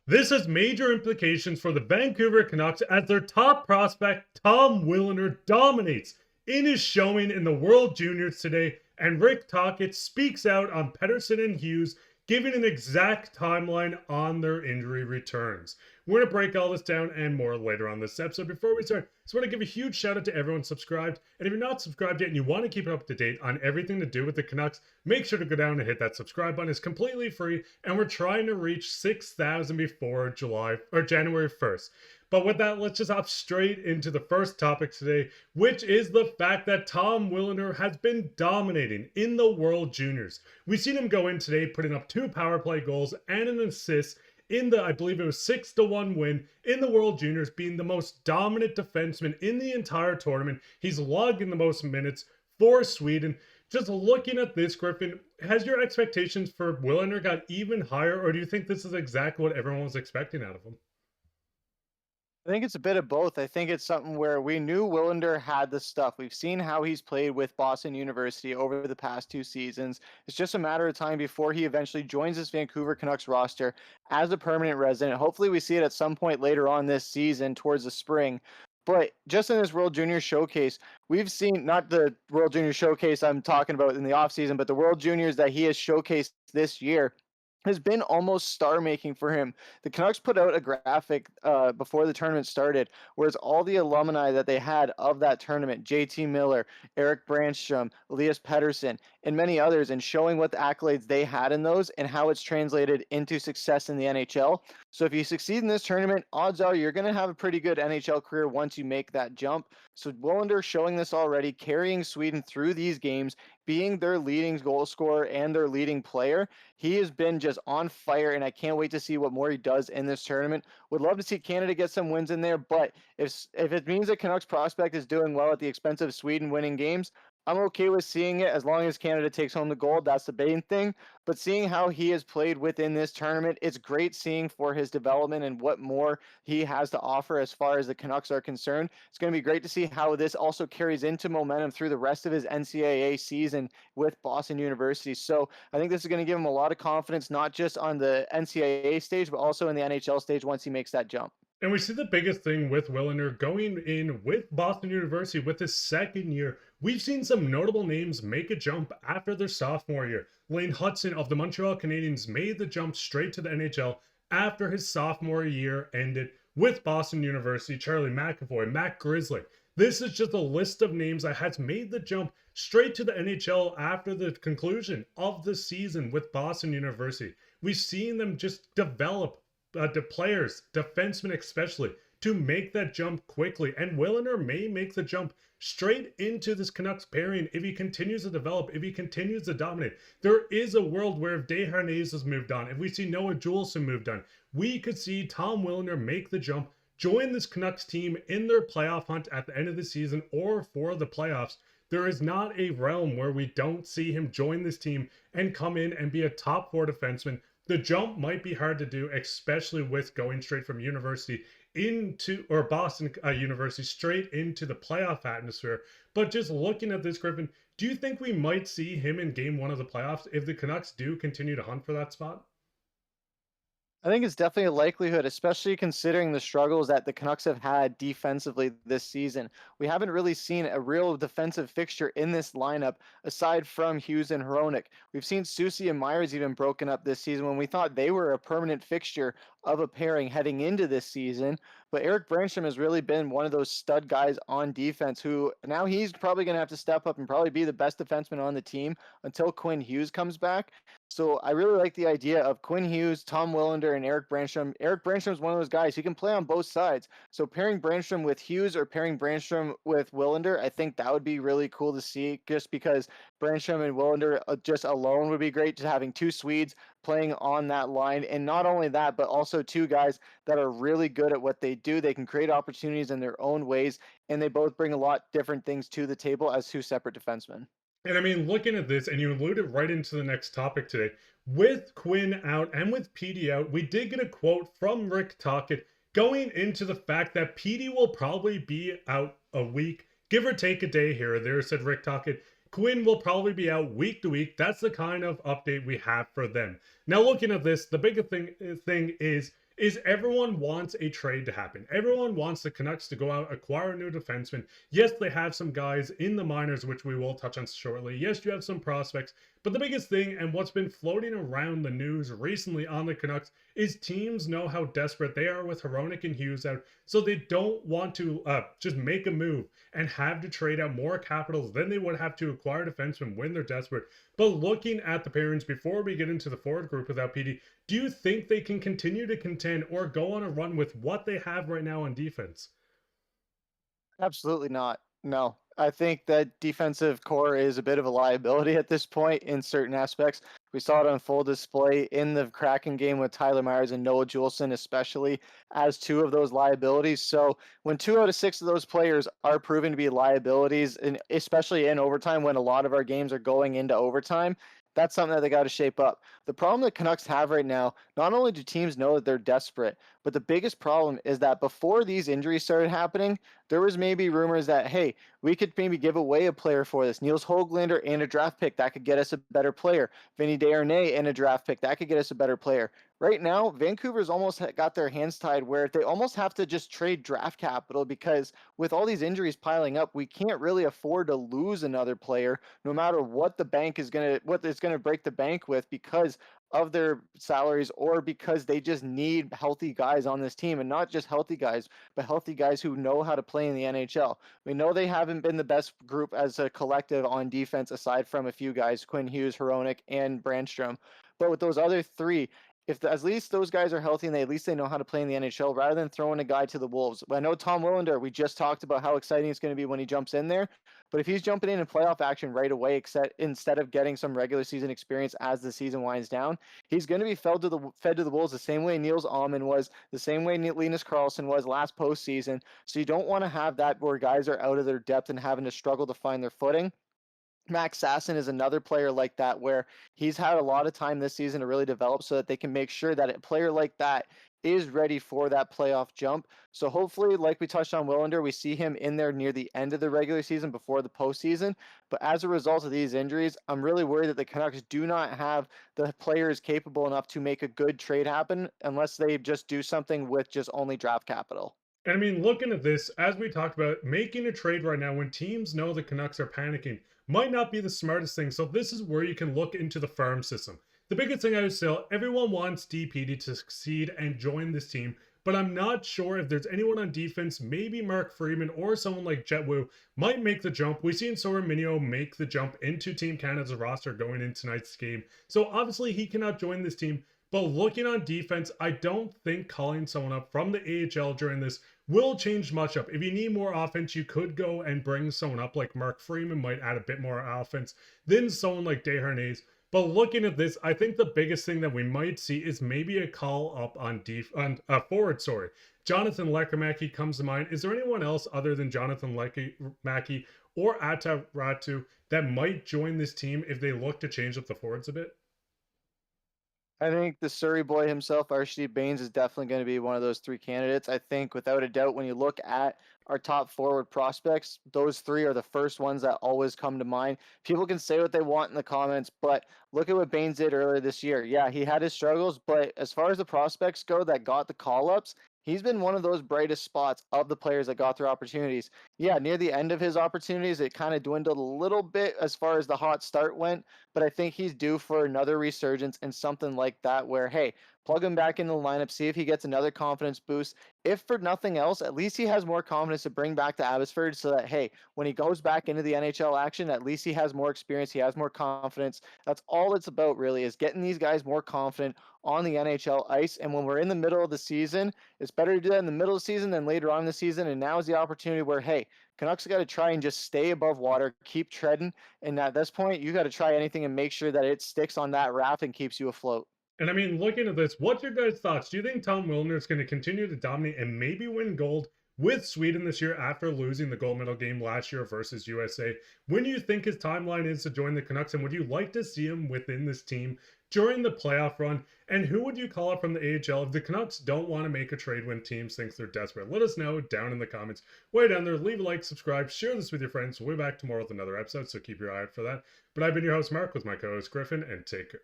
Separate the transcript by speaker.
Speaker 1: This has major implications for the Vancouver Canucks as their top prospect, Tom Willander, dominates in his showing in the World Juniors today, and Rick Tocchet speaks out on Pettersson and Hughes, giving an exact timeline on their injury returns. We're going to break all this down and more later on this episode. Before we start, I just want to give a huge shout out to everyone subscribed. And if you're not subscribed yet and you want to keep up to date on everything to do with the Canucks, make sure to go down and hit that subscribe button. It's completely free, and we're trying to reach 6,000 before January 1st. But with that, let's just hop straight into the first topic today, which is the fact that Tom Willander has been dominating in the World Juniors. We've seen him go in today, putting up 2 power play goals and an assist in the, I believe it was 6-1 win in the World Juniors, being the most dominant defenseman in the entire tournament. He's logging the most minutes for Sweden. Just looking at this, Griffin, has your expectations for Willander got even higher, or do you think this is exactly what everyone was expecting out of him?
Speaker 2: I think it's a bit of both. I think it's something where we knew Willander had the stuff. We've seen how he's played with Boston University over the past 2 seasons. It's just a matter of time before he eventually joins this Vancouver Canucks roster as a permanent resident. Hopefully we see it at some point later on this season towards the spring. But just in this World Junior Showcase, we've seen, not the World Junior Showcase I'm talking about in the offseason, but the World Juniors that he has showcased this year has been almost star making for him. The Canucks put out a graphic before the tournament started, where it's all the alumni that they had of that tournament: JT Miller, Eric Brandstrom, Elias Pettersson, and many others, and showing what the accolades they had in those and how it's translated into success in the NHL. So if you succeed in this tournament, odds are you're going to have a pretty good NHL career once you make that jump. So Willander showing this already, carrying Sweden through these games, being their leading goal scorer and their leading player. He has been just on fire, and I can't wait to see what more he does in this tournament. Would love to see Canada get some wins in there, but if it means that Canucks prospect is doing well at the expense of Sweden winning games, I'm okay with seeing it as long as Canada takes home the gold. That's the main thing. But seeing how he has played within this tournament, it's great seeing for his development and what more he has to offer as far as the Canucks are concerned. It's going to be great to see how this also carries into momentum through the rest of his NCAA season with Boston University. So I think this is going to give him a lot of confidence, not just on the NCAA stage, but also in the NHL stage once he makes that jump.
Speaker 1: And we see the biggest thing with Willander going in with Boston University with his second year. We've seen some notable names make a jump after their sophomore year. Lane Hutson of the Montreal Canadiens made the jump straight to the NHL after his sophomore year ended with Boston University. Charlie McAvoy, Matt Grizzly. This is just a list of names that has made the jump straight to the NHL after the conclusion of the season with Boston University. We've seen them just develop the players, defensemen especially, to make that jump quickly. And Willander may make the jump straight into this Canucks pairing if he continues to develop, if he continues to dominate. There is a world where if Desharnais has moved on, if we see Noah Juulsen moved on, we could see Tom Willander make the jump, join this Canucks team in their playoff hunt at the end of the season or for the playoffs. There is not a realm where we don't see him join this team and come in and be a top 4 defenseman. The jump might be hard to do, especially with going straight from university into, or Boston University, straight into the playoff atmosphere. But just looking at this, Griffin, do you think we might see him in game 1 of the playoffs if the Canucks do continue to hunt for that spot?
Speaker 2: I think it's definitely a likelihood, especially considering the struggles that the Canucks have had defensively this season. We haven't really seen a real defensive fixture in this lineup aside from Hughes and Hronek. We've seen Susie and Myers even broken up this season when we thought they were a permanent fixture of a pairing heading into this season. But Eric Brandstrom has really been one of those stud guys on defense who now he's probably going to have to step up and probably be the best defenseman on the team until Quinn Hughes comes back. So I really like the idea of Quinn Hughes, Tom Willander, and Eric Brandstrom. Eric Brandstrom is one of those guys who can play on both sides. So pairing Brandstrom with Hughes or pairing Brandstrom with Willander, I think that would be really cool to see just because Brandstrom and Willander just alone would be great. Just having 2 Swedes playing on that line. And not only that, but also 2 guys that are really good at what they do. They can create opportunities in their own ways, and they both bring a lot different things to the table as 2 separate defensemen.
Speaker 1: And I mean, looking at this, and you alluded right into the next topic today, with Quinn out and with PD out, we did get a quote from Rick Tocchet going into the fact that PD will probably be out a week, give or take a day here or there, said Rick Tocchet. Quinn will probably be out week to week. That's the kind of update we have for them. Now, looking at this, the biggest thing is is everyone wants a trade to happen. Everyone wants the Canucks to go out, acquire a new defenseman. Yes, they have some guys in the minors, which we will touch on shortly. Yes, you have some prospects. But the biggest thing, and what's been floating around the news recently on the Canucks, is teams know how desperate they are with Hronek and Hughes out, so they don't want to just make a move and have to trade out more capital than they would have to acquire defensemen when they're desperate. But looking at the pairings before we get into the forward group without PD, do you think they can continue to contend or go on a run with what they have right now on defense?
Speaker 2: Absolutely not. No. I think that defensive core is a bit of a liability at this point in certain aspects. We saw it on full display in the Kraken game with Tyler Myers and Noah Juleson, especially as two of those liabilities. So when 2 out of 6 of those players are proven to be liabilities, and especially in overtime when a lot of our games are going into overtime, that's something that they got to shape up. The problem that Canucks have right now, not only do teams know that they're desperate, but the biggest problem is that before these injuries started happening, there was maybe rumors that, hey, we could maybe give away a player for this. Niels Höglander and a draft pick, that could get us a better player. Vinny Desharnais and a draft pick, that could get us a better player. Right now, Vancouver's almost got their hands tied where they almost have to just trade draft capital because with all these injuries piling up, we can't really afford to lose another player no matter what the bank is going to, what it's going to break the bank with because of their salaries or because they just need healthy guys on this team, and not just healthy guys, but healthy guys who know how to play in the NHL. We know they haven't been the best group as a collective on defense aside from a few guys, Quinn Hughes, Hronek, and Brandstrom. But with those other three, if at least those guys are healthy and at least they know how to play in the NHL rather than throwing a guy to the Wolves. I know Tom Willander, we just talked about how exciting it's going to be when he jumps in there, but if he's jumping in playoff action right away, instead of getting some regular season experience as the season winds down, he's going to be fed to the Wolves the same way Niels Almond was, the same way Linus Karlsson was last postseason. So you don't want to have that where guys are out of their depth and having to struggle to find their footing. Max Sasson is another player like that where he's had a lot of time this season to really develop so that they can make sure that a player like that is ready for that playoff jump. So hopefully, like we touched on Willander, we see him in there near the end of the regular season before the postseason. But as a result of these injuries, I'm really worried that the Canucks do not have the players capable enough to make a good trade happen unless they just do something with just only draft capital.
Speaker 1: And I mean, looking at this, as we talked about, making a trade right now when teams know the Canucks are panicking might not be the smartest thing. So this is where you can look into the farm system. The biggest thing I would say, everyone wants DPD to succeed and join this team, but I'm not sure if there's anyone on defense, maybe Mark Freeman or someone like Jet Wu might make the jump. We've seen Sora Minio make the jump into Team Canada's roster going into tonight's game. So obviously he cannot join this team. But looking on defense, I don't think calling someone up from the AHL during this will change much up. If you need more offense, you could go and bring someone up like Mark Freeman, might add a bit more offense than someone like Desharnais. But looking at this, I think the biggest thing that we might see is maybe a call up on forward. Sorry, Jonathan Lekkerimäki comes to mind. Is there anyone else other than Jonathan Lekkerimäki or Atta Ratu that might join this team if they look to change up the forwards a bit?
Speaker 2: I think the Surrey boy himself, Archie Baines, is definitely going to be one of those three candidates. I think without a doubt, when you look at our top forward prospects, those three are the first ones that always come to mind. People can say what they want in the comments, but look at what Baines did earlier this year. Yeah, he had his struggles, but as far as the prospects go that got the call ups, he's been one of those brightest spots of the players that got their opportunities. Yeah, near the end of his opportunities, it kind of dwindled a little bit as far as the hot start went, but I think he's due for another resurgence and something like that where, hey, plug him back into the lineup, see if he gets another confidence boost. If for nothing else, at least he has more confidence to bring back to Abbotsford so that, hey, when he goes back into the NHL action, at least he has more experience, he has more confidence. That's all it's about, really, is getting these guys more confident on the NHL ice. And when we're in the middle of the season, it's better to do that in the middle of the season than later on in the season. And now is the opportunity where, hey, Canucks got to try and just stay above water, keep treading. And at this point, you got to try anything and make sure that it sticks on that raft and keeps you afloat.
Speaker 1: And I mean, looking at this, what's your guys' thoughts? Do you think Tom Wilner is going to continue to dominate and maybe win gold with Sweden this year after losing the gold medal game last year versus USA? When do you think his timeline is to join the Canucks? And would you like to see him within this team during the playoff run? And who would you call up from the AHL if the Canucks don't want to make a trade when teams think they're desperate? Let us know down in the comments. Way down there, leave a like, subscribe, share this with your friends. We'll be back tomorrow with another episode, so keep your eye out for that. But I've been your host, Mark, with my co-host, Griffin, and take care.